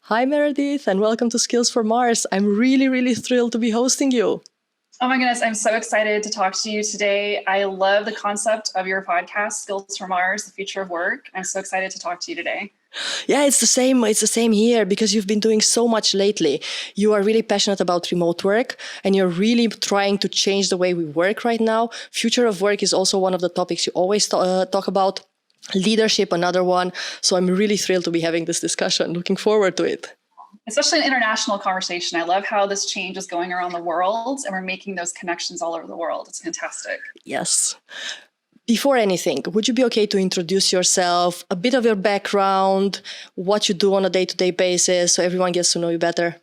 Hi, Meredith, and welcome to Skills for Mars. I'm really thrilled to be hosting you. Oh my goodness, I'm so excited to talk to you today. I love the concept of your podcast, Skills for Mars, the future of work. I'm so excited to talk to you today. Yeah, it's the same. It's the same here because you've been doing so much lately. You are really passionate about remote work and you're really trying to change the way we work right now. Future of work is also one of the topics you always talk about. Leadership, another one. So I'm really thrilled to be having this discussion. Looking forward to it. Especially an international conversation. I love how this change is going around the world and we're making those connections all over the world. It's fantastic. Yes. Before anything, would you be okay to introduce yourself, a bit of your background, what you do on a day-to-day basis so everyone gets to know you better?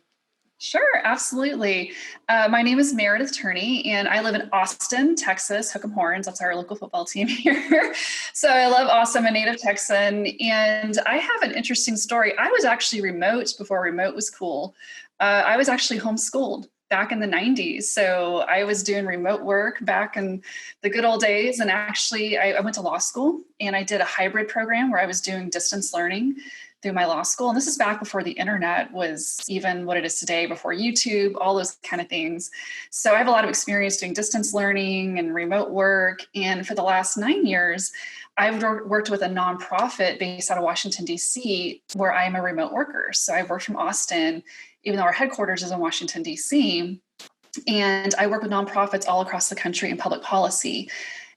Sure, absolutely. My name is Meredith Turney, and I live in Austin, Texas. Hook 'em Horns, that's our local football team here. So I love Austin. I'm a native Texan, and I have an interesting story. I was actually remote before remote was cool. I was actually homeschooled back in the 90s. So I was doing remote work back in the good old days. And actually, I went to law school, and I did a hybrid program where I was doing distance learning through my law school. And this is back before the internet was even what it is today, before YouTube, all those kind of things. So I have a lot of experience doing distance learning and remote work. And for the last 9 years, I've worked with a nonprofit based out of Washington, D.C., where I'm a remote worker. So I've worked from Austin, even though our headquarters is in Washington, D.C., and I work with nonprofits all across the country in public policy.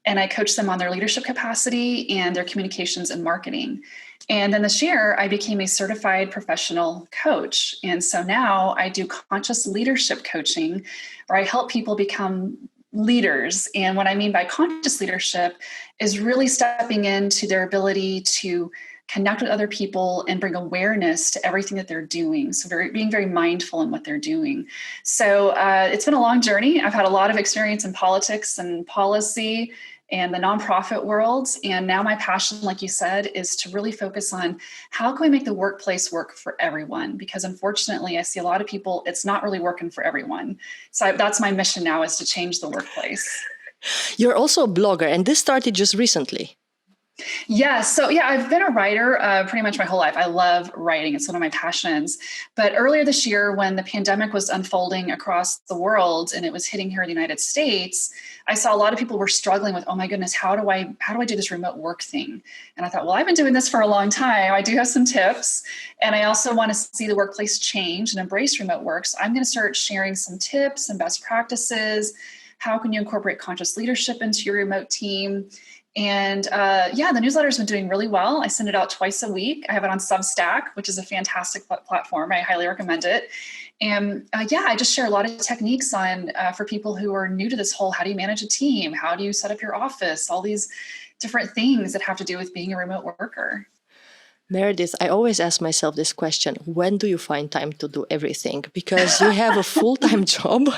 And I coach them on their leadership capacity and their communications and marketing. And then this year, I became a certified professional coach. And so now I do conscious leadership coaching, where I help people become leaders. And what I mean by conscious leadership is really stepping into their ability to connect with other people and bring awareness to everything that they're doing. So being very mindful in what they're doing. So it's been a long journey. I've had a lot of experience in politics and policy and the nonprofit world. And now my passion, like you said, is to really focus on how can we make the workplace work for everyone? Because unfortunately, I see a lot of people, it's not really working for everyone. So that's my mission now, is to change the workplace. You're also a blogger, and this started just recently. Yeah. So I've been a writer pretty much my whole life. I love writing. It's one of my passions. But earlier this year, when the pandemic was unfolding across the world and it was hitting here in the United States, I saw a lot of people were struggling with, oh my goodness, how do I do this remote work thing? And I thought, well, I've been doing this for a long time. I do have some tips. And I also want to see the workplace change and embrace remote work. So I'm going to start sharing some tips and best practices. How can you incorporate conscious leadership into your remote team? And the newsletter's been doing really well. I send it out twice a week. I have it on Substack, which is a fantastic platform. I highly recommend it. And I just share a lot of techniques on for people who are new to this whole, how do you manage a team? How do you set up your office? All these different things that have to do with being a remote worker. Meredith, I always ask myself this question: when do you find time to do everything? Because you have a full-time job.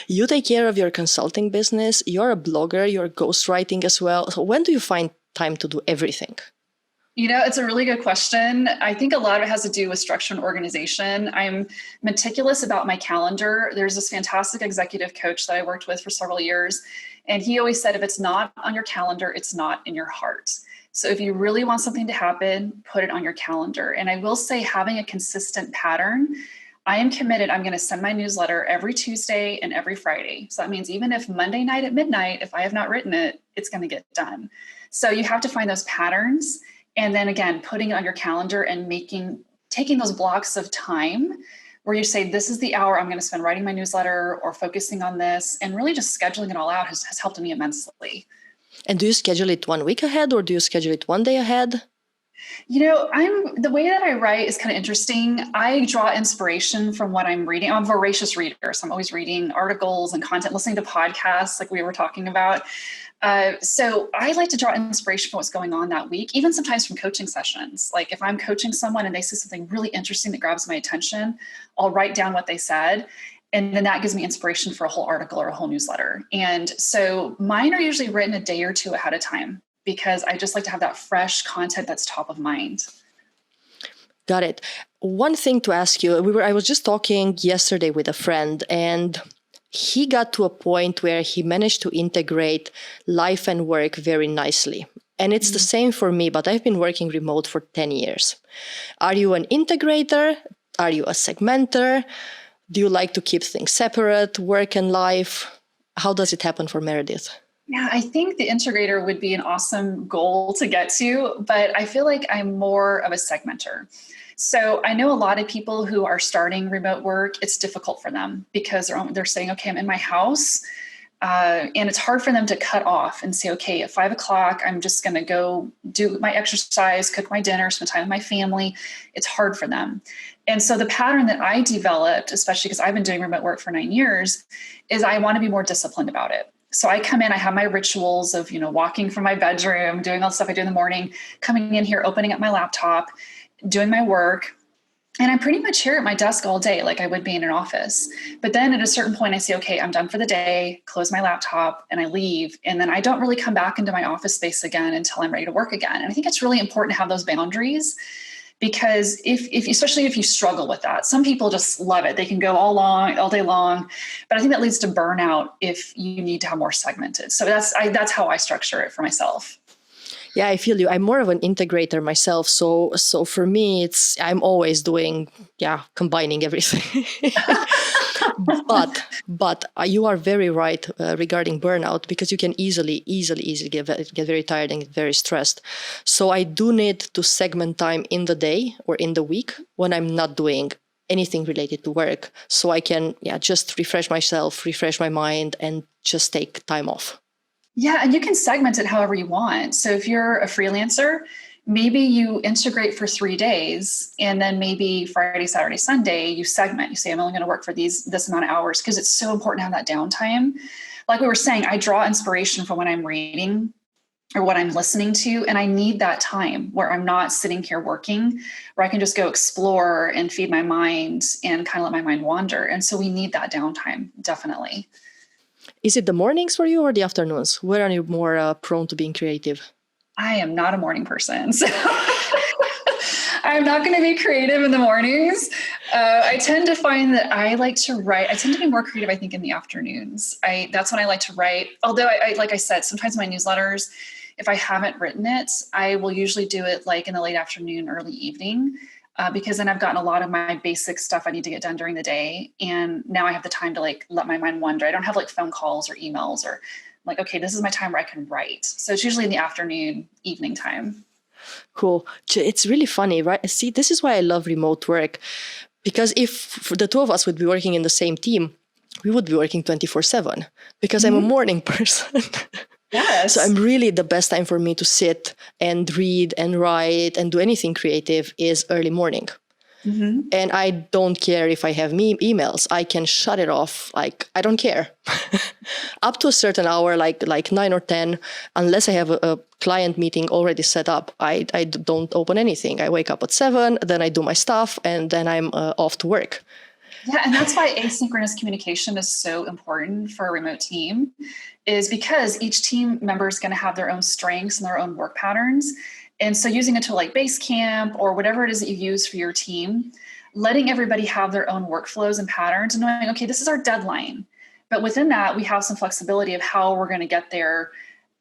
You take care of your consulting business. You're a blogger. You're ghostwriting as well. So when do you find time to do everything? You know, it's a really good question. I think a lot of it has to do with structure and organization. I'm meticulous about my calendar. There's this fantastic executive coach that I worked with for several years. And he always said, if it's not on your calendar, it's not in your heart. So if you really want something to happen, put it on your calendar. And I will say, having a consistent pattern, I am committed. I'm going to send my newsletter every Tuesday and every Friday. So that means even if Monday night at midnight, if I have not written it, it's going to get done. So you have to find those patterns. And then again, putting it on your calendar and taking those blocks of time where you say, this is the hour I'm going to spend writing my newsletter or focusing on this, and really just scheduling it all out has helped me immensely. And do you schedule it 1 week ahead, or do you schedule it 1 day ahead? You know, the way that I write is kind of interesting. I draw inspiration from what I'm reading. I'm a voracious reader, so I'm always reading articles and content, listening to podcasts like we were talking about. So I like to draw inspiration from what's going on that week, even sometimes from coaching sessions. Like if I'm coaching someone and they say something really interesting that grabs my attention, I'll write down what they said. And then that gives me inspiration for a whole article or a whole newsletter. And so mine are usually written a day or two ahead of time, because I just like to have that fresh content that's top of mind. Got it. One thing to ask you, I was just talking yesterday with a friend, and he got to a point where he managed to integrate life and work very nicely. And it's the same for me, but I've been working remote for 10 years. Are you an integrator? Are you a segmenter? Do you like to keep things separate, work and life? How does it happen for Meredith? Yeah, I think the integrator would be an awesome goal to get to, but I feel like I'm more of a segmenter. So I know a lot of people who are starting remote work, it's difficult for them because they're saying, okay, I'm in my house. And it's hard for them to cut off and say, okay, at 5:00, I'm just going to go do my exercise, cook my dinner, spend time with my family. It's hard for them. And so the pattern that I developed, especially because I've been doing remote work for 9 years, is I want to be more disciplined about it. So I come in, I have my rituals of, walking from my bedroom, doing all the stuff I do in the morning, coming in here, opening up my laptop, doing my work. And I'm pretty much here at my desk all day, like I would be in an office. But then at a certain point, I say, okay, I'm done for the day, close my laptop, and I leave. And then I don't really come back into my office space again until I'm ready to work again. And I think it's really important to have those boundaries, because if especially if you struggle with that, some people just love it. They can go all day long, but I think that leads to burnout if you need to have more segmented. So that's how I structure it for myself. Yeah, I feel you. I'm more of an integrator myself. So for me, I'm always doing, combining everything. But you are very right regarding burnout, because you can easily get very tired and get very stressed. So I do need to segment time in the day or in the week when I'm not doing anything related to work. So I can just refresh myself, refresh my mind, and just take time off. Yeah, and you can segment it however you want. So if you're a freelancer, maybe you integrate for 3 days, and then maybe Friday, Saturday, Sunday, you segment. You say, I'm only going to work for this amount of hours, because it's so important to have that downtime. Like we were saying, I draw inspiration from when I'm reading or what I'm listening to, and I need that time where I'm not sitting here working, where I can just go explore and feed my mind and kind of let my mind wander. And so we need that downtime, definitely. Is it the mornings for you or the afternoons? Where are you more prone to being creative? I am not a morning person, so I'm not going to be creative in the mornings. I tend to find that I like to write. I tend to be more creative, I think, in the afternoons. That's when I like to write. Although, like I said, sometimes my newsletters, if I haven't written it, I will usually do it like in the late afternoon, early evening. Because then I've gotten a lot of my basic stuff I need to get done during the day. And now I have the time to let my mind wander. I don't have phone calls or emails or okay, this is my time where I can write. So it's usually in the afternoon, evening time. Cool. It's really funny, right? See, this is why I love remote work. Because if the two of us would be working in the same team, we would be working 24/7, because I'm a morning person. Yes. So I'm really, the best time for me to sit and read and write and do anything creative is early morning. Mm-hmm. And I don't care if I have emails. I can shut it off. I don't care. Up to a certain hour, like 9 or 10, unless I have a client meeting already set up, I don't open anything. I wake up at 7, then I do my stuff, and then I'm off to work. Yeah, and that's why asynchronous communication is so important for a remote team, is because each team member is going to have their own strengths and their own work patterns. And so using a tool like Basecamp or whatever it is that you use for your team, letting everybody have their own workflows and patterns and knowing, okay, this is our deadline. But within that, we have some flexibility of how we're going to get there.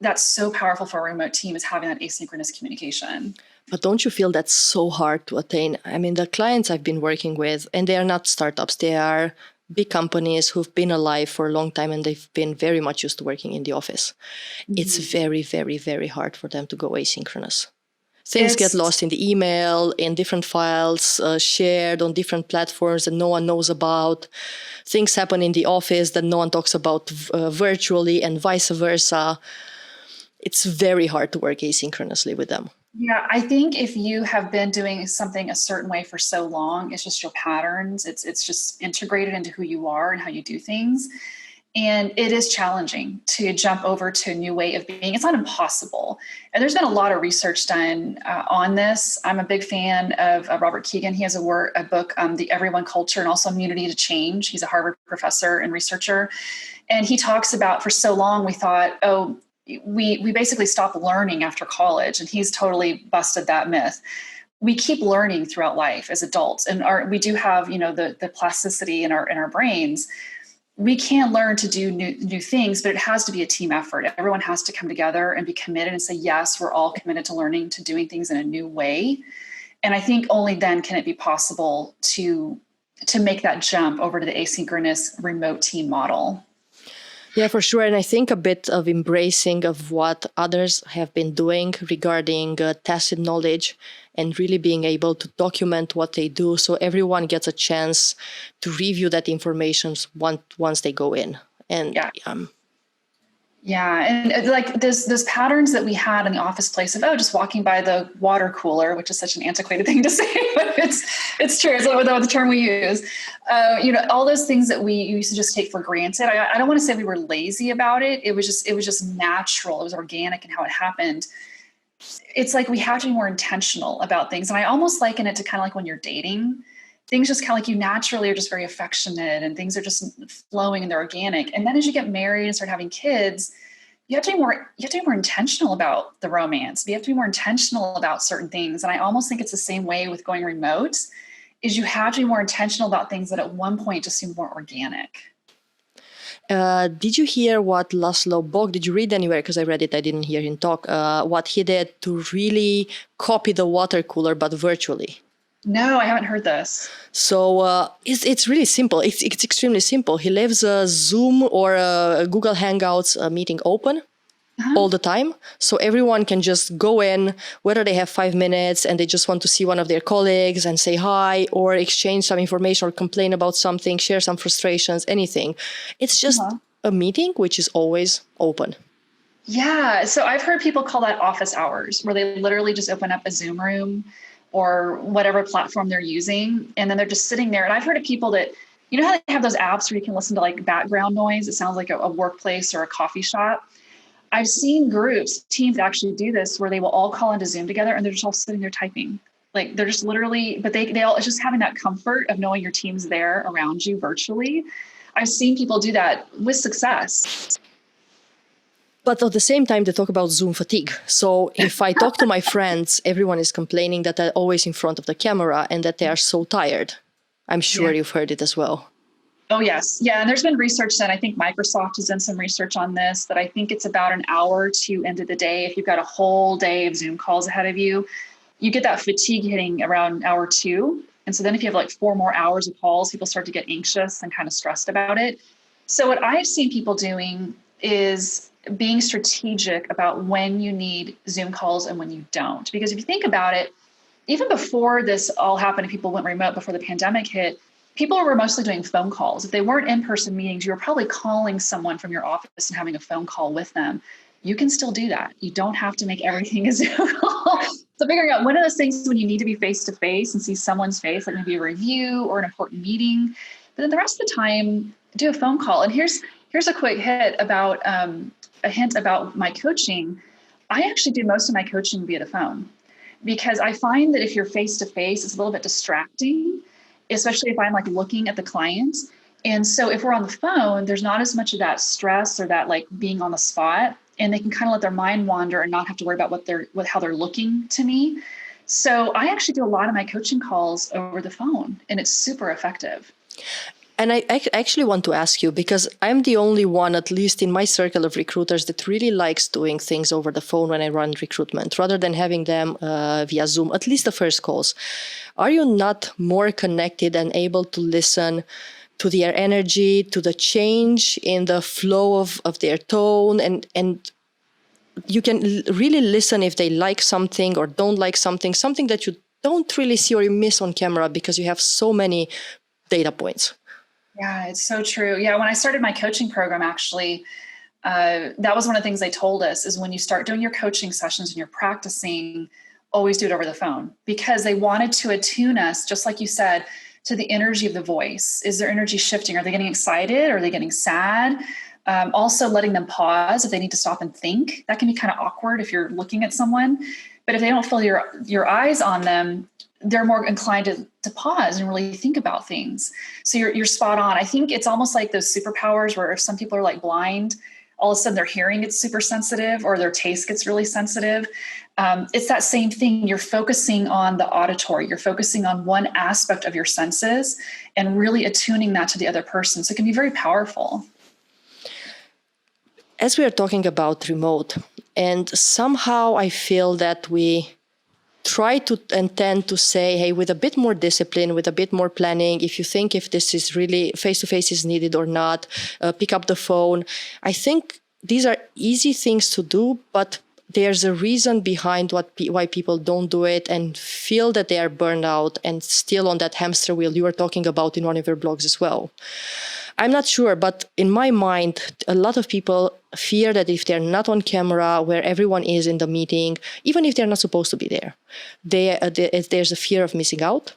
That's so powerful for a remote team, is having that asynchronous communication. But don't you feel that's so hard to attain? I mean, the clients I've been working with, and they are not startups, they are big companies who've been alive for a long time, and they've been very much used to working in the office. Mm-hmm. It's very, very, very hard for them to go asynchronous. Things get lost in the email, in different files, shared on different platforms that no one knows about. Things happen in the office that no one talks about virtually, and vice versa. It's very hard to work asynchronously with them. Yeah, I think if you have been doing something a certain way for so long, it's just your patterns. It's just integrated into who you are and how you do things. And it is challenging to jump over to a new way of being. It's not impossible. And there's been a lot of research done on this. I'm a big fan of Robert Keegan. He has a book, The Everyone Culture, and also Immunity to Change. He's a Harvard professor and researcher. And he talks about, for so long, we thought, we basically stopped learning after college. And he's totally busted that myth. We keep learning throughout life as adults. And we do have, the plasticity in our brains. we can learn to do new things, but it has to be a team effort. Everyone has to come together and be committed and say, yes, we're all committed to learning, to doing things in a new way. And I think only then can it be possible to make that jump over to the asynchronous remote team model. Yeah, for sure. And I think a bit of embracing of what others have been doing regarding tacit knowledge and really being able to document what they do so everyone gets a chance to review that information once they go in. And yeah. And like those patterns that we had in the office place of, just walking by the water cooler, which is such an antiquated thing to say, but it's true. It's the term we use. All those things that we used to just take for granted. I don't want to say we were lazy about it. It was just natural. It was organic in how it happened. It's like we have to be more intentional about things. And I almost liken it to kind of like when you're dating. Things just kind of like you naturally are just very affectionate and things are just flowing and they're organic. And then as you get married and start having kids, you have to be more intentional about the romance. You have to be more intentional about certain things. And I almost think it's the same way with going remote, is you have to be more intentional about things that at one point just seem more organic. Did you hear what Laszlo Bock, did you read anywhere? Because I read it, I didn't hear him talk, what he did to really copy the water cooler, but virtually? No, I haven't heard this. So it's really simple. It's extremely simple. He leaves a Zoom or a Google Hangouts meeting open all the time. So everyone can just go in, whether they have 5 minutes and they just want to see one of their colleagues and say hi or exchange some information or complain about something, share some frustrations, anything. It's just a meeting which is always open. Yeah. So I've heard people call that office hours, where they literally just open up a Zoom room or whatever platform they're using. And then they're just sitting there. And I've heard of people that, you know how they have those apps where you can listen to like background noise? It sounds like a workplace or a coffee shop. I've seen teams actually do this where they will all call into Zoom together and they're just all sitting there typing. Like they're just literally, but they all, it's just having that comfort of knowing your team's there around you virtually. I've seen people do that with success. But at the same time, they talk about Zoom fatigue. So if I talk to my friends, everyone is complaining that they're always in front of the camera and that they are so tired. I'm sure you've heard it as well. Oh, yes. Yeah. And there's been research done. I think Microsoft has done some research on this, that I think it's about an hour to end of the day. If you've got a whole day of Zoom calls ahead of you, you get that fatigue hitting around hour 2. And so then if you have like 4 more hours of calls, people start to get anxious and kind of stressed about it. So what I've seen people doing is being strategic about when you need Zoom calls and when you don't. Because if you think about it, even before this all happened, people went remote before the pandemic hit, people were mostly doing phone calls. If they weren't in-person meetings, you were probably calling someone from your office and having a phone call with them. You can still do that. You don't have to make everything a Zoom call. So figuring out one of those things when you need to be face-to-face and see someone's face, like maybe a review or an important meeting. But then the rest of the time, do a phone call. And here's a quick hint about my coaching. I actually do most of my coaching via the phone, because I find that if you're face-to-face, it's a little bit distracting, especially if I'm like looking at the client. And so if we're on the phone, there's not as much of that stress or that like being on the spot, and they can kind of let their mind wander and not have to worry about how they're looking to me. So I actually do a lot of my coaching calls over the phone, and it's super effective. And I actually want to ask you, because I'm the only one, at least in my circle of recruiters, that really likes doing things over the phone when I run recruitment, rather than having them via Zoom, at least the first calls. Are you not more connected and able to listen to their energy, to the change in the flow of their tone, and you can really listen if they like something or don't like something that you don't really see or you miss on camera because you have so many data points? Yeah, it's so true. Yeah, when I started my coaching program, actually, that was one of the things they told us, is when you start doing your coaching sessions and you're practicing, always do it over the phone, because they wanted to attune us, just like you said, to the energy of the voice. Is their energy shifting? Are they getting excited? Are they getting sad? Also letting them pause if they need to stop and think. That can be kind of awkward if you're looking at someone, but if they don't feel your eyes on them, they're more inclined to pause and really think about things. So you're spot on. I think it's almost like those superpowers where if some people are like blind, all of a sudden their hearing gets super sensitive or their taste gets really sensitive. It's that same thing. You're focusing on the auditory, you're focusing on one aspect of your senses and really attuning that to the other person. So it can be very powerful. As we are talking about remote, and somehow I feel that we try to and tend to say, hey, with a bit more discipline, with a bit more planning, if you think if this is really face-to-face is needed or not, pick up the phone. I think these are easy things to do, but there's a reason behind why people don't do it and feel that they are burned out and still on that hamster wheel you were talking about in one of your blogs as well. I'm not sure, but in my mind, a lot of people fear that if they're not on camera where everyone is in the meeting, even if they're not supposed to be there, there's a fear of missing out.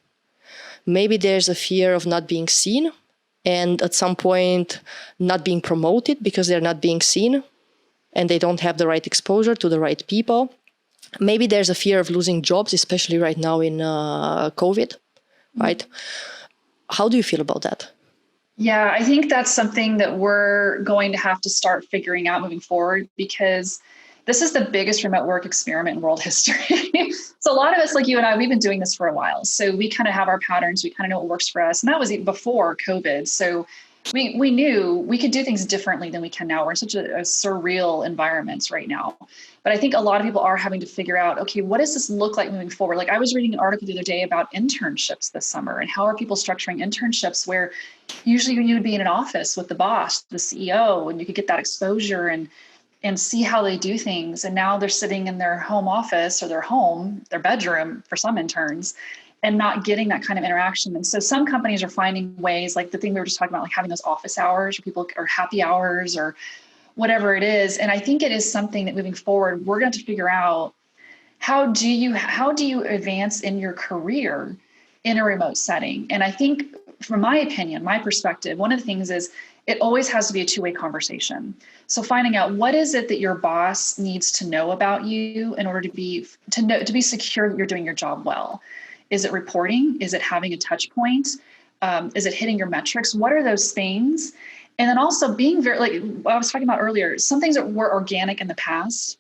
Maybe there's a fear of not being seen and at some point not being promoted because they're not being seen and they don't have the right exposure to the right people. Maybe there's a fear of losing jobs, especially right now in COVID, right? How do you feel about that? Yeah, I think that's something that we're going to have to start figuring out moving forward, because this is the biggest remote work experiment in world history. So a lot of us, like you and I, we've been doing this for a while. So we kind of have our patterns. We kind of know what works for us. And that was even before COVID. So we knew we could do things differently than we can now. We're in such a surreal environment right now. But I think a lot of people are having to figure out, okay, what does this look like moving forward? Like I was reading an article the other day about internships this summer and how are people structuring internships where usually you would be in an office with the boss, the CEO, and you could get that exposure and see how they do things. And now they're sitting in their home office or their home, their bedroom for some interns, and not getting that kind of interaction. And so some companies are finding ways, like the thing we were just talking about, like having those office hours or people or happy hours or whatever it is. And I think it is something that moving forward, we're going to figure out how do you advance in your career in a remote setting? And I think from my opinion, my perspective, one of the things is it always has to be a two-way conversation. So finding out what is it that your boss needs to know about you in order to be secure that you're doing your job well. Is it reporting? Is it having a touch point? Is it hitting your metrics? What are those things? And then also being very, like I was talking about earlier, some things that were organic in the past,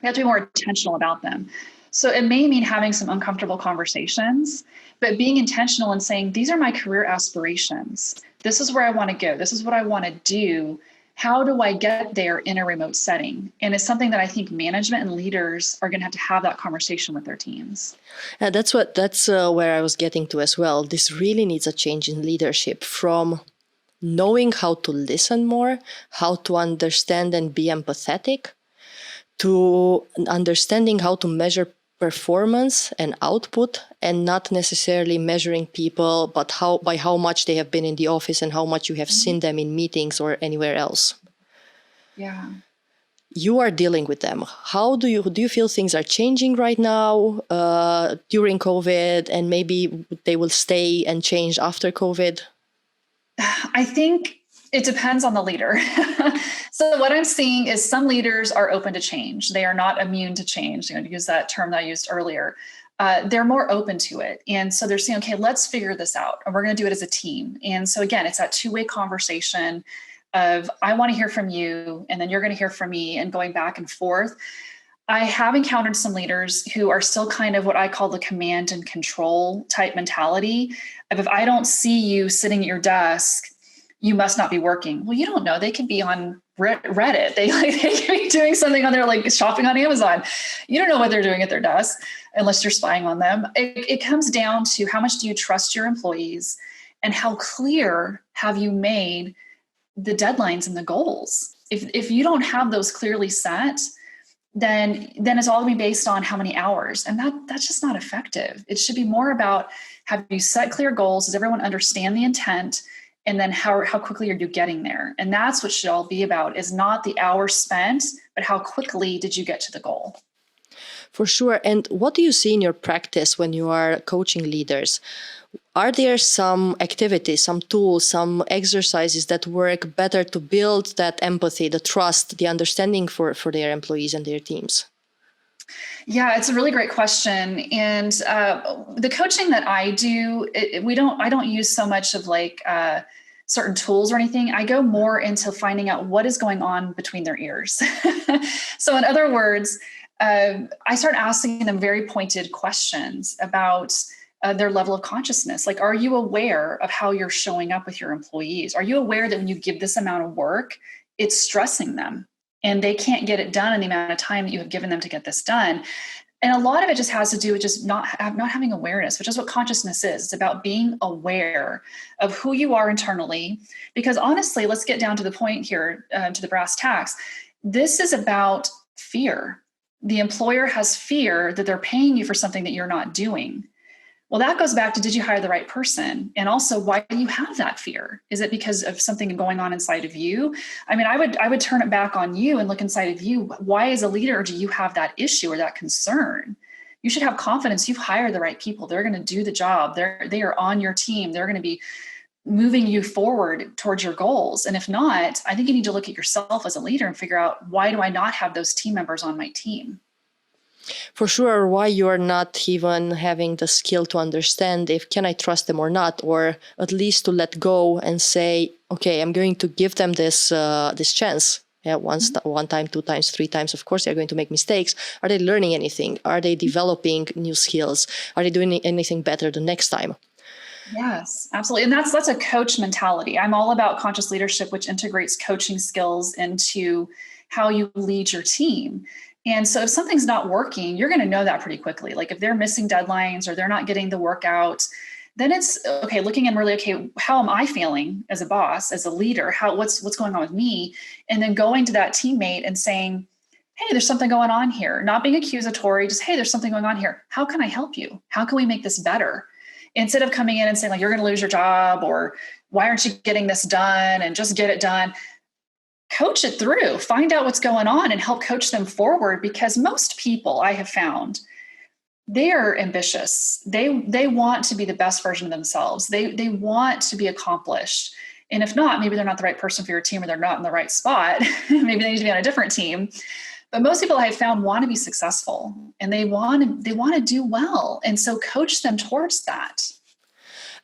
we have to be more intentional about them. So it may mean having some uncomfortable conversations, but being intentional and saying, these are my career aspirations. This is where I want to go. This is what I want to do. How do I get there in a remote setting? And it's something that I think management and leaders are going to have that conversation with their teams. That's where I was getting to as well. This really needs a change in leadership from knowing how to listen more, how to understand and be empathetic, to understanding how to measure performance and output and not necessarily measuring people, but by how much they have been in the office and how much you have seen them in meetings or anywhere else. Yeah. You are dealing with them. How do you feel things are changing right now during COVID, and maybe they will stay and change after COVID? I think it depends on the leader. So what I'm seeing is some leaders are open to change. They are not immune to change. To use that term that I used earlier. They're more open to it. And so they're saying, okay, let's figure this out. And we're going to do it as a team. And so again, it's that two-way conversation of I want to hear from you, and then you're going to hear from me, and going back and forth. I have encountered some leaders who are still kind of what I call the command and control type mentality of, if I don't see you sitting at your desk, you must not be working. Well, you don't know. They could be on Reddit. They could be doing something on their, like shopping on Amazon. You don't know what they're doing at their desk unless you're spying on them. It comes down to how much do you trust your employees, and how clear have you made the deadlines and the goals. If you don't have those clearly set, then it's all going to be based on how many hours. And that's just not effective. It should be more about, have you set clear goals? Does everyone understand the intent? And then how quickly are you getting there? And that's what should all be about, is not the hours spent, but how quickly did you get to the goal? For sure. And what do you see in your practice when you are coaching leaders? Are there some activities, some tools, some exercises that work better to build that empathy, the trust, the understanding for their employees and their teams? Yeah, it's a really great question. And the coaching that I do, I don't use so much of like certain tools or anything. I go more into finding out what is going on between their ears. So in other words, I start asking them very pointed questions about their level of consciousness. Like, are you aware of how you're showing up with your employees? Are you aware that when you give this amount of work, it's stressing them and they can't get it done in the amount of time that you have given them to get this done? And a lot of it just has to do with just not having awareness, which is what consciousness is. It's about being aware of who you are internally. Because honestly, let's get down to the point here, to the brass tacks. This is about fear. The employer has fear that they're paying you for something that you're not doing. Well, that goes back to, did you hire the right person? And also, why do you have that fear? Is it because of something going on inside of you? I mean, I would turn it back on you and look inside of you. Why, as a leader, do you have that issue or that concern? You should have confidence. You've hired the right people. They're going to do the job. They are on your team. They're going to be moving you forward towards your goals. And if not, I think you need to look at yourself as a leader and figure out, why do I not have those team members on my team? For sure, why you're not even having the skill to understand if can I trust them or not, or at least to let go and say, okay, I'm going to give them this chance. Yeah, one time, two times, three times. Of course, they're going to make mistakes. Are they learning anything? Are they developing new skills? Are they doing anything better the next time? Yes, absolutely. And that's a coach mentality. I'm all about conscious leadership, which integrates coaching skills into how you lead your team. And so if something's not working, you're going to know that pretty quickly. Like if they're missing deadlines or they're not getting the work out, then it's okay, looking and really, okay, how am I feeling as a boss, as a leader? What's going on with me? And then going to that teammate and saying, hey, there's something going on here. Not being accusatory, just, hey, there's something going on here. How can I help you? How can we make this better? Instead of coming in and saying, like, you're going to lose your job, or why aren't you getting this done, and just get it done. Coach it through, find out what's going on and help coach them forward, because most people I have found, they are ambitious. They want to be the best version of themselves. They want to be accomplished. And if not, maybe they're not the right person for your team, or they're not in the right spot. Maybe they need to be on a different team. But most people I have found want to be successful, and they want to do well. And so coach them towards that.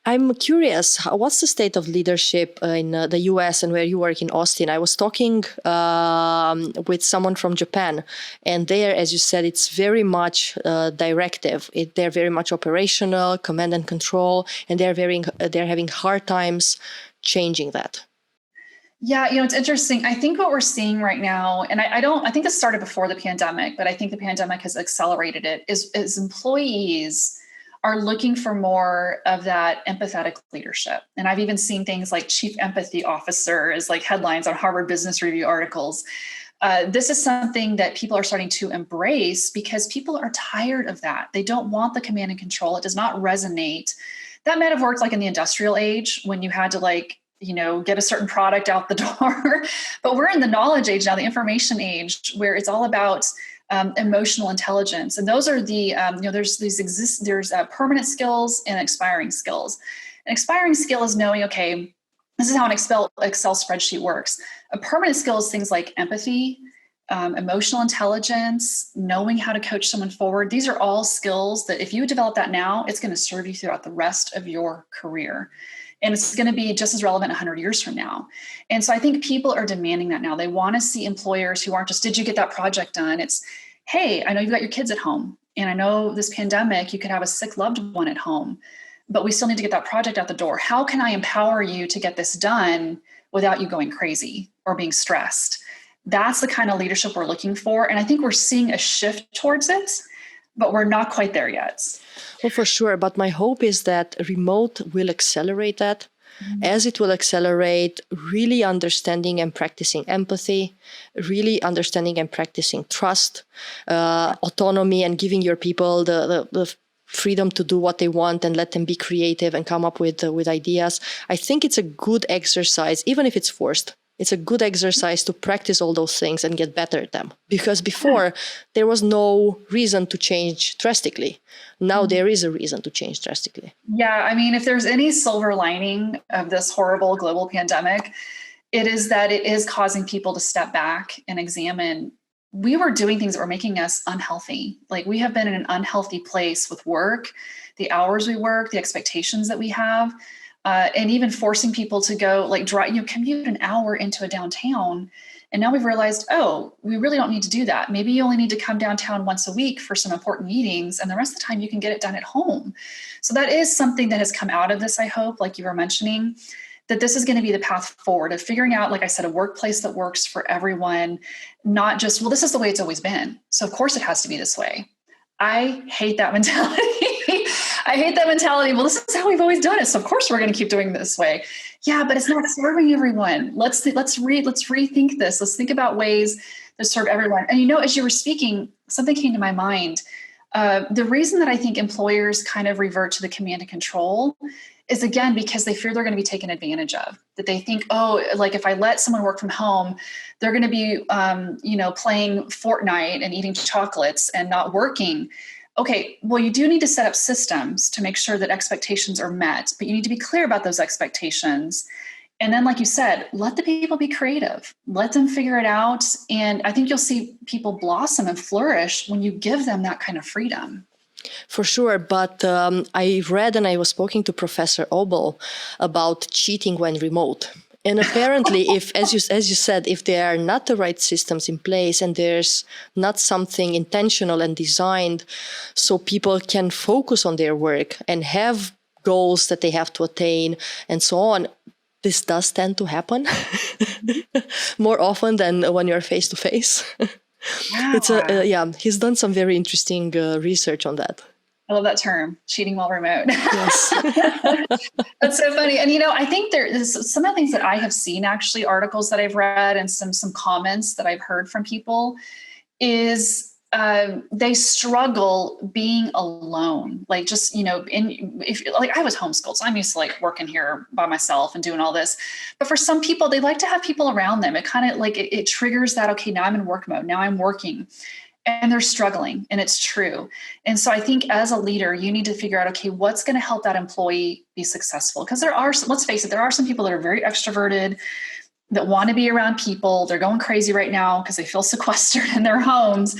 I'm curious, what's the state of leadership in the US and where you work in Austin? I was talking with someone from Japan, and there, as you said, it's very much directive. They're very much operational, command and control, and they're having hard times changing that. Yeah, it's interesting. I think what we're seeing right now, and I think this started before the pandemic, but I think the pandemic has accelerated it, is employees are looking for more of that empathetic leadership. And I've even seen things like chief empathy officer as like headlines on Harvard Business Review articles. This is something that people are starting to embrace because people are tired of that. They don't want the command and control. It does not resonate. That might have worked like in the industrial age when you had to get a certain product out the door. But we're in the knowledge age now, the information age, where it's all about emotional intelligence. And those are there's permanent skills and expiring skills. An expiring skill is knowing, okay, this is how an Excel spreadsheet works. A permanent skill is things like empathy, emotional intelligence, knowing how to coach someone forward. These are all skills that if you develop that now, it's going to serve you throughout the rest of your career. And it's going to be just as relevant 100 years from now. And so I think people are demanding that now. They want to see employers who aren't just, did you get that project done? It's, hey, I know you've got your kids at home. And I know this pandemic, you could have a sick loved one at home, but we still need to get that project out the door. How can I empower you to get this done without you going crazy or being stressed? That's the kind of leadership we're looking for. And I think we're seeing a shift towards it, but we're not quite there yet. Well, for sure. But my hope is that remote will accelerate that, as it will accelerate really understanding and practicing empathy, really understanding and practicing trust, autonomy, and giving your people the freedom to do what they want and let them be creative and come up with ideas. I think it's a good exercise, even if it's forced. It's a good exercise to practice all those things and get better at them. Because before, there was no reason to change drastically. Now there is a reason to change drastically. Yeah, I mean, if there's any silver lining of this horrible global pandemic, it is that it is causing people to step back and examine. We were doing things that were making us unhealthy. Like we have been in an unhealthy place with work, the hours we work, the expectations that we have. and even forcing people to go like drive, commute an hour into a downtown. And now we've realized, oh, we really don't need to do that. Maybe you only need to come downtown once a week for some important meetings, and the rest of the time you can get it done at home. So that is something that has come out of this, I hope, like you were mentioning, that this is going to be the path forward of figuring out, like I said, a workplace that works for everyone, not just, well, this is the way it's always been, so of course it has to be this way. I hate that mentality. I hate that mentality. Well, this is how we've always done it, so of course we're going to keep doing it this way. Yeah, but it's not serving everyone. Let's rethink this. Let's think about ways that serve everyone. And as you were speaking, something came to my mind. The reason that I think employers kind of revert to the command and control is, again, because they fear they're going to be taken advantage of. That they think, oh, like if I let someone work from home, they're going to be, playing Fortnite and eating chocolates and not working. Okay, well, you do need to set up systems to make sure that expectations are met, but you need to be clear about those expectations. And then, like you said, let the people be creative. Let them figure it out. And I think you'll see people blossom and flourish when you give them that kind of freedom. For sure, but I read and I was speaking to Professor Obel about cheating when remote. And apparently, if, as you said, if there are not the right systems in place and there's not something intentional and designed so people can focus on their work and have goals that they have to attain and so on, this does tend to happen more often than when you're face to face. He's done some very interesting research on that. I love that term, cheating while remote. Yes. That's so funny. And, I think there's some of the things that I have seen, actually, articles that I've read and some comments that I've heard from people is they struggle being alone. Like just, if I was homeschooled, so I'm used to like working here by myself and doing all this. But for some people, they like to have people around them. It kind of like it triggers that, okay, now I'm in work mode. Now I'm working. And they're struggling, and it's true. And so I think as a leader, you need to figure out, okay, what's going to help that employee be successful? Because let's face it, there are some people that are very extroverted, that want to be around people. They're going crazy right now because they feel sequestered in their homes.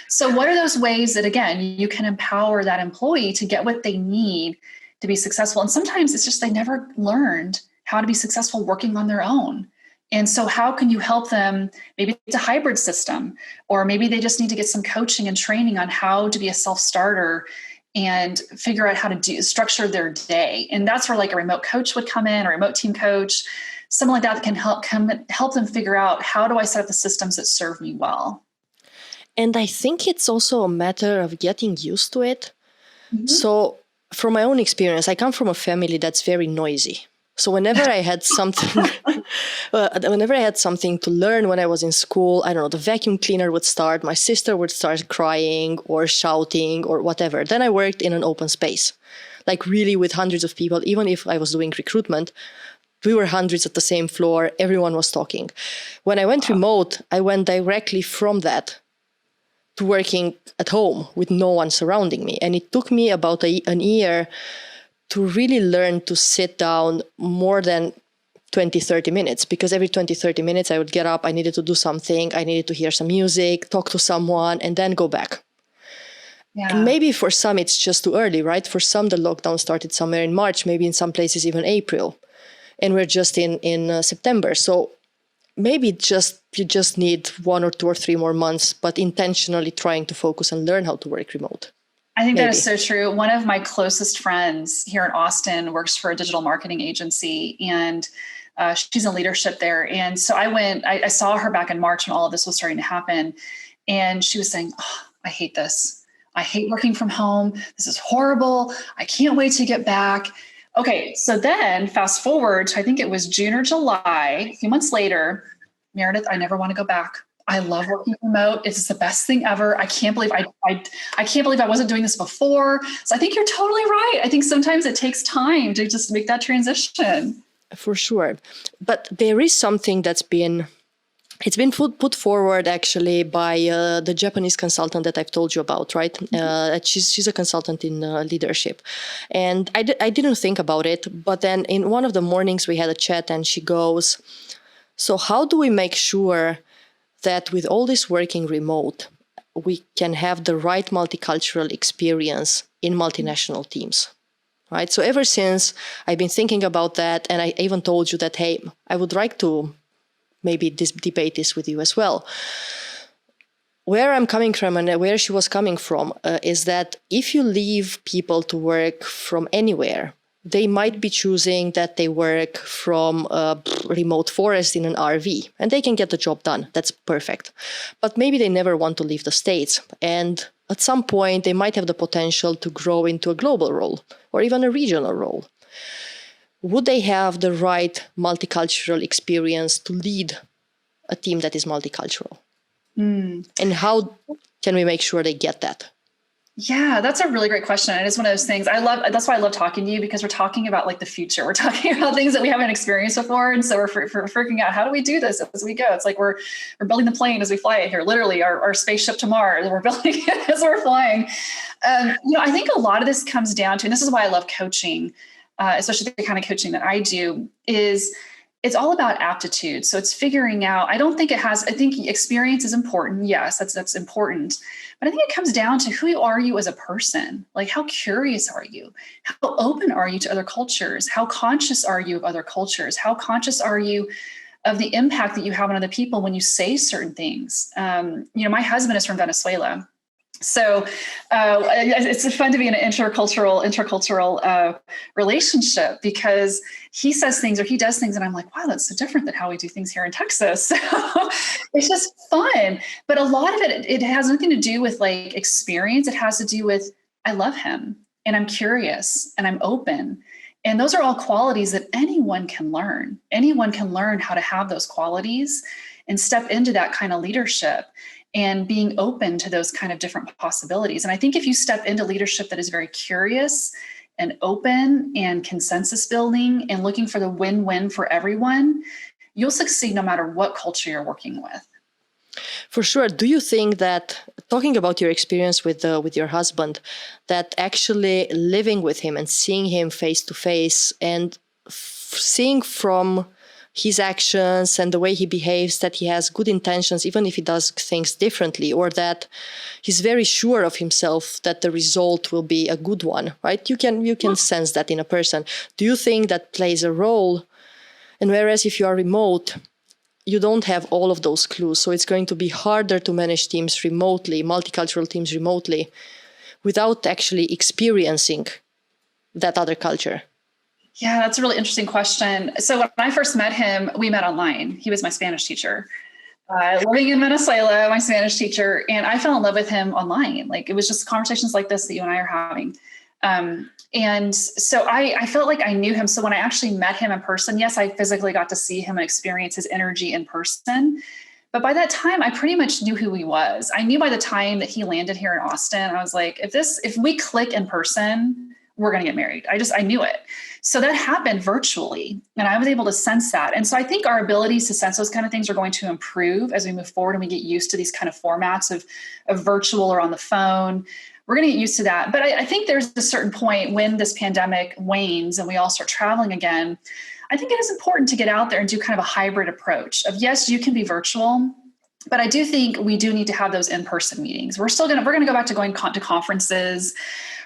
So what are those ways that, again, you can empower that employee to get what they need to be successful? And sometimes it's just they never learned how to be successful working on their own. And so how can you help them? Maybe it's a hybrid system, or maybe they just need to get some coaching and training on how to be a self-starter and figure out how to structure their day. And that's where like a remote coach would come in, a remote team coach, something like that can help them figure out, how do I set up the systems that serve me well? And I think it's also a matter of getting used to it. Mm-hmm. So from my own experience, I come from a family that's very noisy. So whenever I had something, to learn when I was in school, I don't know, the vacuum cleaner would start, my sister would start crying or shouting or whatever. Then I worked in an open space, like really with hundreds of people. Even if I was doing recruitment, we were hundreds at the same floor. Everyone was talking. When I went remote, I went directly from that to working at home with no one surrounding me. And it took me about an year to really learn to sit down more than 20, 30 minutes, because every 20, 30 minutes I would get up, I needed to do something, I needed to hear some music, talk to someone, and then go back. Yeah. And maybe for some it's just too early, right? For some, the lockdown started somewhere in March, maybe in some places even April. And we're just in September. So maybe you just need 1 or 2 or 3 more months, but intentionally trying to focus and learn how to work remote. I think that is so true. One of my closest friends here in Austin works for a digital marketing agency, and she's in leadership there. And so I saw her back in March when all of this was starting to happen. And she was saying, oh, I hate this. I hate working from home. This is horrible. I can't wait to get back. Okay, so then fast forward to, I think it was June or July, a few months later, Meredith, I never want to go back. I love working remote. It's the best thing ever. I can't believe I can't believe I wasn't doing this before. So I think you're totally right. I think sometimes it takes time to just make that transition. For sure. But there is something it's been put forward actually by the Japanese consultant that I've told you about, right? Mm-hmm. She's a consultant in leadership. And I didn't think about it. But then in one of the mornings we had a chat and she goes, so how do we make sure that with all this working remote, we can have the right multicultural experience in multinational teams? right? So ever since I've been thinking about that, and I even told you that, hey, I would like to maybe debate this with you as well. Where I'm coming from and where she was coming from is that if you leave people to work from anywhere, they might be choosing that they work from a remote forest in an RV, and they can get the job done. That's perfect. But maybe they never want to leave the States. And at some point, they might have the potential to grow into a global role or even a regional role. Would they have the right multicultural experience to lead a team that is multicultural? And how can we make sure they get that? Yeah, that's a really great question. It is one of those things that's why I love talking to you, because we're talking about like the future. We're talking about things that we haven't experienced before. And so we're freaking out, how do we do this as we go? It's like we're building the plane as we fly it here, literally our spaceship to Mars. We're building it as we're flying. I think a lot of this comes down to, and this is why I love coaching, especially the kind of coaching that I do, is it's all about aptitude. So it's figuring out, I think experience is important. Yes, that's important. But I think it comes down to, who are you as a person? Like, how curious are you? How open are you to other cultures? How conscious are you of other cultures? How conscious are you of the impact that you have on other people when you say certain things? My husband is from Venezuela. So it's fun to be in an intercultural relationship, because he says things or he does things, and I'm like, wow, that's so different than how we do things here in Texas. So it's just fun. But a lot of it has nothing to do with like experience. It has to do with, I love him and I'm curious and I'm open. And those are all qualities that anyone can learn. Anyone can learn how to have those qualities and step into that kind of leadership, and being open to those kind of different possibilities. And I think if you step into leadership that is very curious and open and consensus building and looking for the win-win for everyone, you'll succeed no matter what culture you're working with. For sure. Do you think that, talking about your experience with your husband, that actually living with him and seeing him face to face and seeing from his actions and the way he behaves that he has good intentions, even if he does things differently, or that he's very sure of himself that the result will be a good one, right? You can sense that in a person. Do you think that plays a role? And whereas if you are remote, you don't have all of those clues. So it's going to be harder to manage teams remotely, multicultural teams remotely, without actually experiencing that other culture. Yeah, that's a really interesting question. So when I first met him, we met online. He was my Spanish teacher. Living in Venezuela, my Spanish teacher, and I fell in love with him online. Like, it was just conversations like this that you and I are having. And so I felt like I knew him. So when I actually met him in person, yes, I physically got to see him and experience his energy in person. But by that time, I pretty much knew who he was. I knew by the time that he landed here in Austin, I was like, if we click in person, we're going to get married. I knew it. So that happened virtually, and I was able to sense that. And so I think our abilities to sense those kind of things are going to improve as we move forward and we get used to these kind of formats of virtual or on the phone. We're going to get used to that. But I think there's a certain point when this pandemic wanes and we all start traveling again, I think it is important to get out there and do kind of a hybrid approach of, yes, you can be virtual, but I do think we do need to have those in-person meetings. We're going to go back to going to conferences.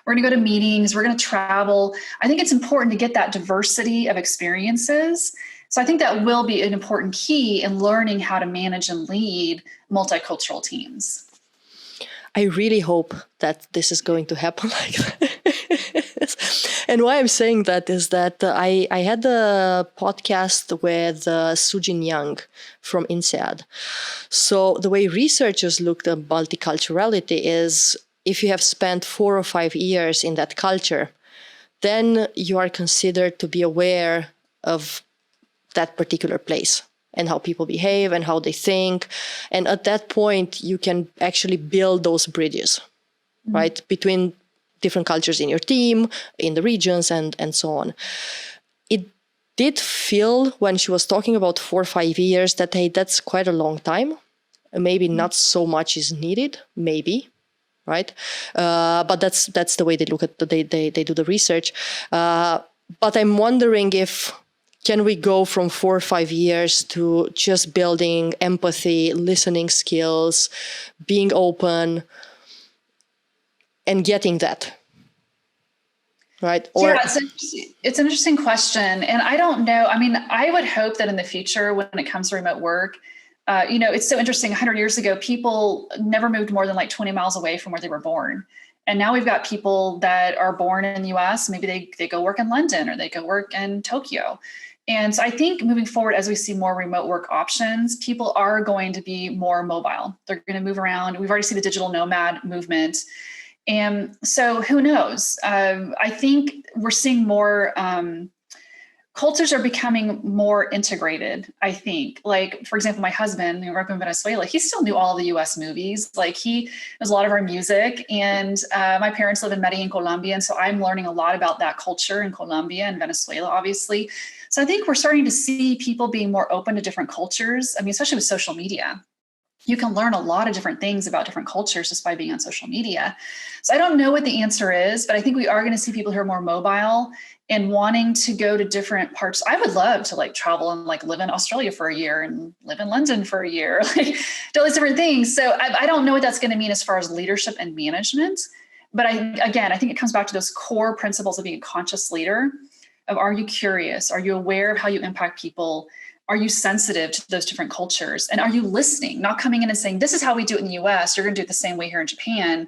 We're going to go to meetings. We're going to travel. I think it's important to get that diversity of experiences. So I think that will be an important key in learning how to manage and lead multicultural teams. I really hope that this is going to happen like that. And why I'm saying that is that I had a podcast with Sujin Young from INSEAD. So the way researchers looked at multiculturality is, if you have spent 4 or 5 years in that culture, then you are considered to be aware of that particular place and how people behave and how they think. And at that point, you can actually build those bridges, right, between different cultures in your team, in the regions, and so on. It did feel, when she was talking about 4 or 5 years, that, hey, that's quite a long time. Maybe not so much is needed, maybe. Right, but that's the way they look at they do the research. But I'm wondering if can we go from 4 or 5 years to just building empathy, listening skills, being open, and getting that. right? Yeah, Or it's an interesting question. And I don't know. I mean, I would hope that in the future, when it comes to remote work, it's so interesting. 100 years ago, people never moved more than like 20 miles away from where they were born. And now we've got people that are born in the US. Maybe they go work in London or they go work in Tokyo. And so I think moving forward, as we see more remote work options, people are going to be more mobile. They're going to move around. We've already seen the digital nomad movement. And so who knows? I think we're seeing more cultures are becoming more integrated, I think. Like, for example, my husband, who grew up in Venezuela, he still knew all of the US movies. Like, he knows a lot of our music. And my parents live in Medellin, Colombia. And so I'm learning a lot about that culture in Colombia and Venezuela, obviously. So I think we're starting to see people being more open to different cultures. I mean, especially with social media. You can learn a lot of different things about different cultures just by being on social media. So I don't know what the answer is, but I think we are going to see people who are more mobile and wanting to go to different parts. I would love to like travel and like live in Australia for a year and live in London for a year, like do all these different things. So I don't know what that's going to mean as far as leadership and management. But I think it comes back to those core principles of being a conscious leader of, are you curious? Are you aware of how you impact people? Are you sensitive to those different cultures? And are you listening, not coming in and saying, this is how we do it in the US, you're going to do it the same way here in Japan.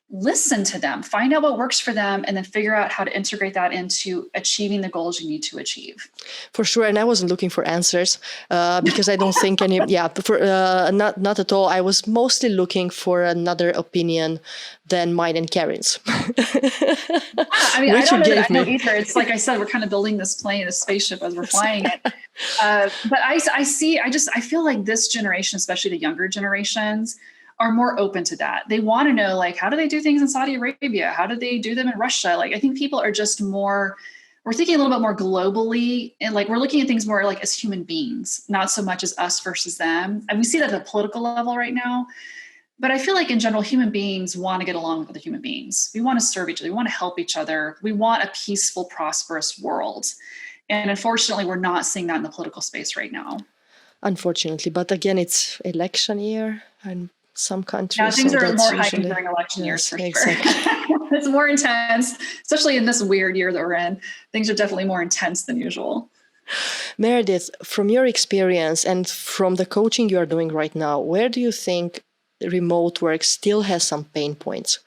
Listen to them, find out what works for them, and then figure out how to integrate that into achieving the goals you need to achieve. For sure. And I wasn't looking for answers because I don't think not at all. I was mostly looking for another opinion than mine and Karen's. I mean, I don't know either. It's like I said, we're kind of building this plane, this spaceship as we're flying it. But I feel like this generation, especially the younger generations, are more open to that. They want to know, like, how do they do things in Saudi Arabia? How do they do them in Russia? Like, I think people are just more, we're thinking a little bit more globally, and like we're looking at things more like as human beings, not so much as us versus them. And we see that at a political level right now. But I feel like in general, human beings want to get along with other human beings. We want to serve each other. We want to help each other. We want a peaceful, prosperous world. And unfortunately, we're not seeing that in the political space right now. Unfortunately. But again, it's election year and some countries. Yeah, things are more heightened during election years for exactly. Sure. It's more intense, especially in this weird year that we're in. Things are definitely more intense than usual. Meredith, from your experience and from the coaching you are doing right now, where do you think remote work still has some pain points?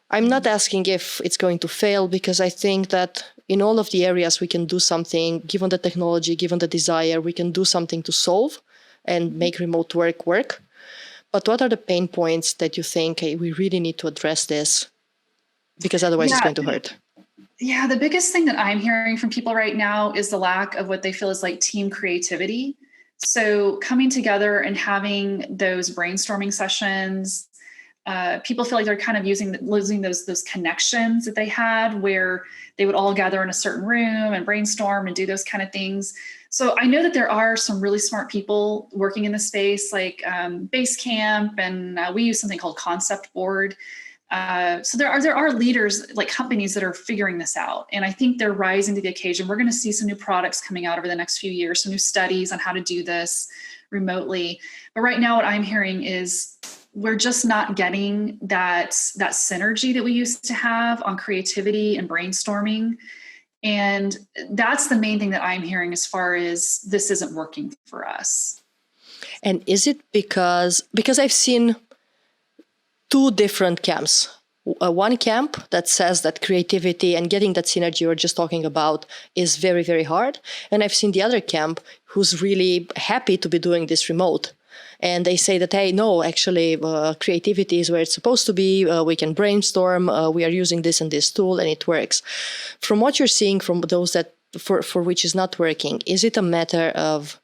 I'm not asking if it's going to fail, because I think that in all of the areas we can do something, given the technology, given the desire, we can do something to solve and make remote work. But what are the pain points that you think, hey, we really need to address this, because otherwise it's going to hurt? Yeah, the biggest thing that I'm hearing from people right now is the lack of what they feel is like team creativity. So coming together and having those brainstorming sessions, people feel like they're kind of losing those connections that they had, where they would all gather in a certain room and brainstorm and do those kind of things. So I know that there are some really smart people working in the space, like Basecamp, and we use something called Concept Board. So there are leaders, like companies, that are figuring this out. And I think they're rising to the occasion. We're going to see some new products coming out over the next few years, some new studies on how to do this remotely. But right now what I'm hearing is we're just not getting that synergy that we used to have on creativity and brainstorming. And that's the main thing that I'm hearing as far as this isn't working for us. And is it because I've seen two different camps. One camp that says that creativity and getting that synergy we're just talking about is very, very hard. And I've seen the other camp who's really happy to be doing this remote. And they say that, hey, no, actually, creativity is where it's supposed to be. We can brainstorm. We are using this and this tool, and it works. From what you're seeing from those that for which is not working, is it a matter of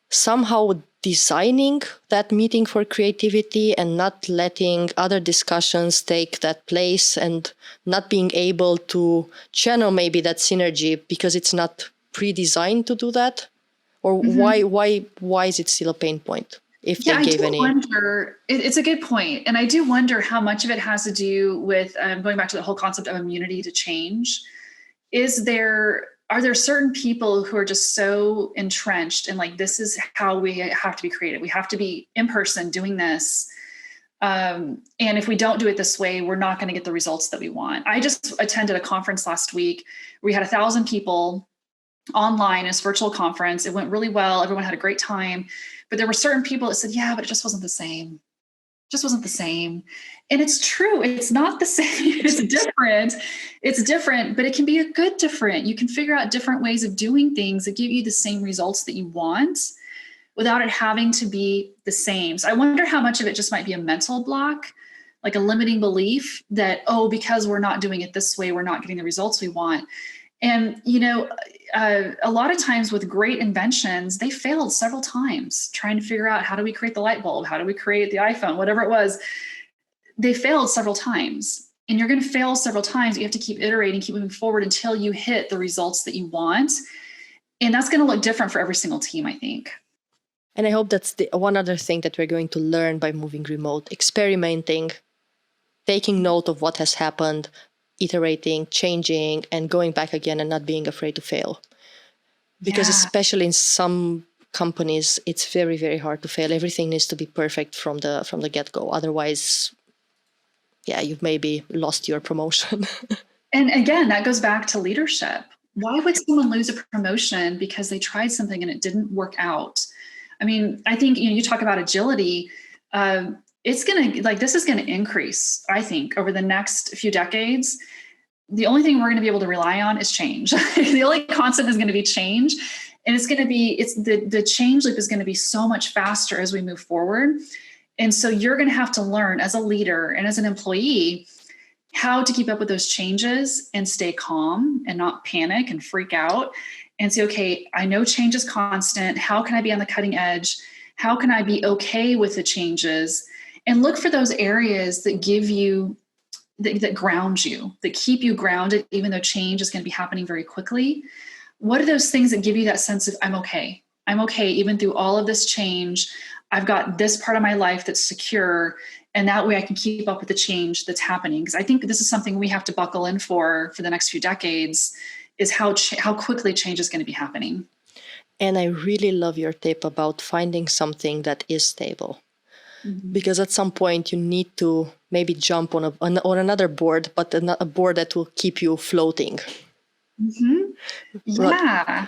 somehow designing that meeting for creativity and not letting other discussions take that place, and not being able to channel maybe that synergy because it's not pre-designed to do that? Or why is it still a pain point? If they gave any. It's a good point. And I do wonder how much of it has to do with going back to the whole concept of immunity to change. Are there certain people who are just so entrenched in, like, this is how we have to be creative. We have to be in person doing this. And if we don't do it this way, we're not going to get the results that we want. I just attended a conference last week. We had 1,000 people online, this virtual conference. It went really well. Everyone had a great time. But there were certain people that said, yeah, but it just wasn't the same. Just wasn't the same. And it's true. It's not the same. It's different. It's different, but it can be a good different. You can figure out different ways of doing things that give you the same results that you want without it having to be the same. So I wonder how much of it just might be a mental block, like a limiting belief that, oh, because we're not doing it this way, we're not getting the results we want. And, a lot of times with great inventions, they failed several times trying to figure out how do we create the light bulb? How do we create the iPhone? Whatever it was, they failed several times. And you're going to fail several times. You have to keep iterating, keep moving forward until you hit the results that you want. And that's going to look different for every single team, I think. And I hope that's the one other thing that we're going to learn by moving remote, experimenting, taking note of what has happened, iterating, changing, and going back again and not being afraid to fail. Because especially in some companies, it's very, very hard to fail. Everything needs to be perfect from the get-go. Otherwise, you've maybe lost your promotion. And again, that goes back to leadership. Why would someone lose a promotion because they tried something and it didn't work out? I mean, I think, you talk about agility. It's going to, this is going to increase, I think, over the next few decades. The only thing we're going to be able to rely on is change. The only constant is going to be change. And it's going to be, the change loop is going to be so much faster as we move forward. And so you're going to have to learn as a leader and as an employee how to keep up with those changes and stay calm and not panic and freak out and say, okay, I know change is constant. How can I be on the cutting edge? How can I be okay with the changes? And look for those areas that give you, that ground you, that keep you grounded, even though change is going to be happening very quickly. What are those things that give you that sense of, I'm okay. I'm okay, even through all of this change. I've got this part of my life that's secure. And that way I can keep up with the change that's happening. Because I think this is something we have to buckle in for the next few decades, is how quickly change is going to be happening. And I really love your tip about finding something that is stable. Mm-hmm. Because at some point you need to maybe jump on another board, but a board that will keep you floating. Mm-hmm. Yeah.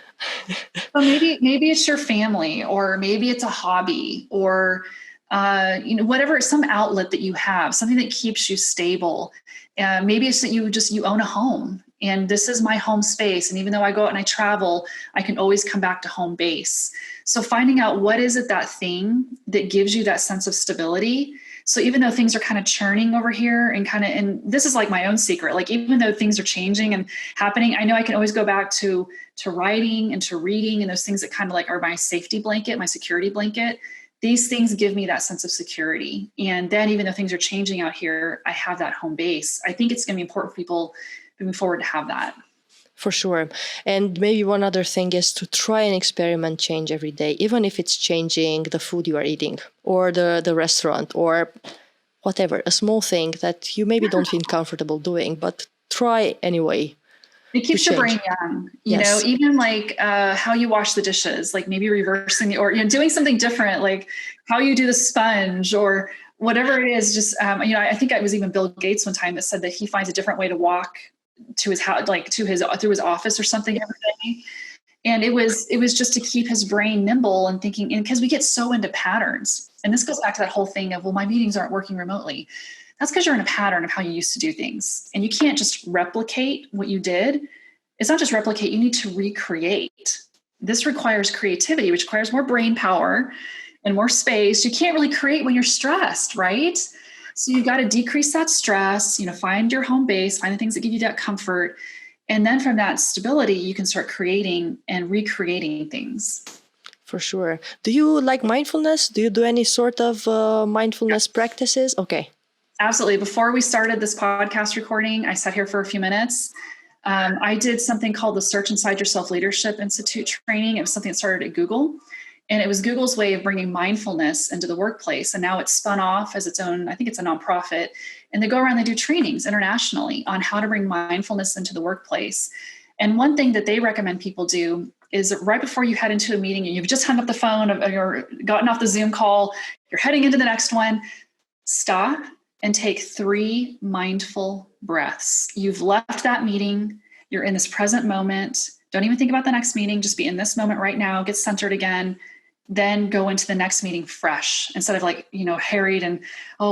So maybe it's your family, or maybe it's a hobby, or whatever, some outlet that you have, something that keeps you stable. Maybe it's that you own a home, and this is my home space. And even though I go out and I travel, I can always come back to home base. So finding out what is it, that thing that gives you that sense of stability. So even though things are kind of churning over here and this is like my own secret, like even though things are changing and happening, I know I can always go back to writing and to reading and those things that kind of like are my safety blanket, my security blanket. These things give me that sense of security. And then even though things are changing out here, I have that home base. I think it's going to be important for people moving forward to have that. For sure. And maybe one other thing is to try and experiment change every day, even if it's changing the food you are eating or the restaurant or whatever, a small thing that you maybe don't feel comfortable doing, but try anyway. It keeps your brain young, even like how you wash the dishes, like maybe reversing or doing something different, like how you do the sponge or whatever it is. Just, I think it was even Bill Gates one time that said that he finds a different way to walk to his house, like through his office or something every day. And it was just to keep his brain nimble and thinking, and because we get so into patterns, and this goes back to that whole thing of, well, my meetings aren't working remotely. That's because you're in a pattern of how you used to do things. And you can't just replicate what you did. It's not just replicate, you need to recreate. This requires creativity, which requires more brain power and more space. You can't really create when you're stressed, right? So you've got to decrease that stress, find your home base, find the things that give you that comfort. And then from that stability, you can start creating and recreating things. For sure. Do you like mindfulness? Do you do any sort of mindfulness practices? Okay. Absolutely. Before we started this podcast recording, I sat here for a few minutes. I did something called the Search Inside Yourself Leadership Institute training. It was something that started at Google. And it was Google's way of bringing mindfulness into the workplace. And now it's spun off as its own, I think it's a nonprofit. And they go around, they do trainings internationally on how to bring mindfulness into the workplace. And one thing that they recommend people do is right before you head into a meeting and you've just hung up the phone or you're gotten off the Zoom call, you're heading into the next one, stop and take 3 mindful breaths. You've left that meeting. You're in this present moment. Don't even think about the next meeting. Just be in this moment right now. Get centered again. Then go into the next meeting fresh instead of harried and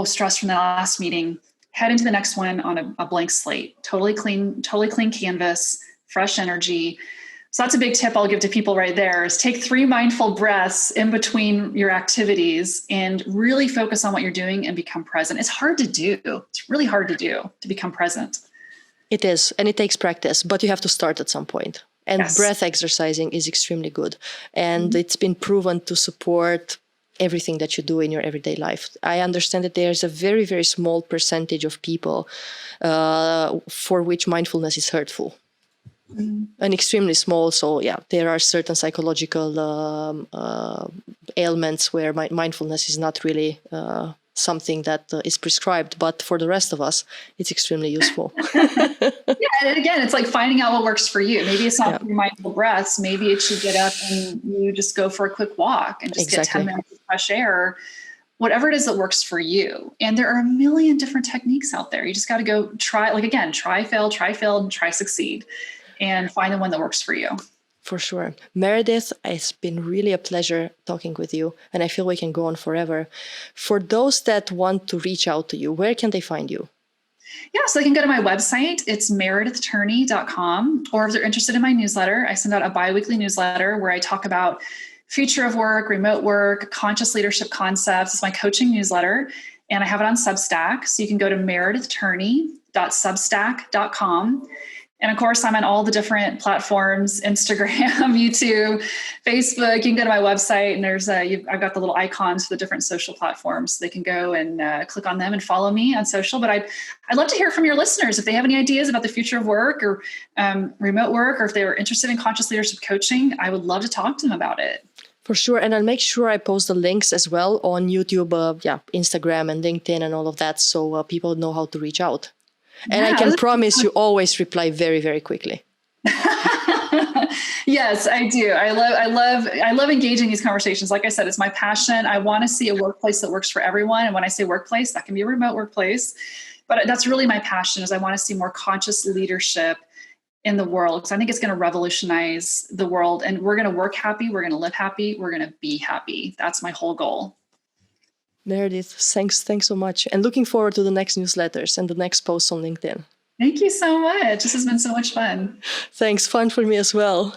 stressed from the last meeting. Head into the next one on a blank slate, totally clean canvas, fresh energy. So that's a big tip I'll give to people right there is take 3 mindful breaths in between your activities and really focus on what you're doing and become present. It's hard to do. It's really hard to do, to become present. It is, and it takes practice, but you have to start at some point. And Yes. breath exercising is extremely good. And it's been proven to support everything that you do in your everyday life. I understand that there's a very, very small percentage of people for which mindfulness is hurtful. And extremely small. So yeah, there are certain psychological ailments where mindfulness is not really something that is prescribed, but for the rest of us, it's extremely useful. Yeah, and again, it's like finding out what works for you. Maybe it's not your mindful breaths. Maybe it should get up and you just go for a quick walk and just get 10 minutes of fresh air. Whatever it is that works for you. And there are a million different techniques out there. You just got to go try, try, fail, and try, succeed, and find the one that works for you. For sure. Meredith, it's been really a pleasure talking with you, and I feel we can go on forever. For those that want to reach out to you, where can they find you? Yeah, so they can go to my website. It's meredithturney.com. Or if they're interested in my newsletter, I send out a biweekly newsletter where I talk about future of work, remote work, conscious leadership concepts. It's my coaching newsletter, and I have it on Substack. So you can go to meredithturney.substack.com. And of course, I'm on all the different platforms, Instagram, YouTube, Facebook. You can go to my website and I've got the little icons for the different social platforms. So they can go and click on them and follow me on social. But I'd love to hear from your listeners. If they have any ideas about the future of work or remote work, or if they're interested in conscious leadership coaching, I would love to talk to them about it. For sure. And I'll make sure I post the links as well on YouTube, Instagram and LinkedIn and all of that. So people know how to reach out. And I can promise you always reply very, very quickly. Yes, I do. I love engaging these conversations. Like I said, it's my passion. I want to see a workplace that works for everyone. And when I say workplace, that can be a remote workplace. But that's really my passion is I want to see more conscious leadership in the world. Because I think it's going to revolutionize the world. And we're going to work happy. We're going to live happy. We're going to be happy. That's my whole goal. Meredith, thanks so much. And looking forward to the next newsletters and the next posts on LinkedIn. Thank you so much. This has been so much fun. Thanks. Fun for me as well.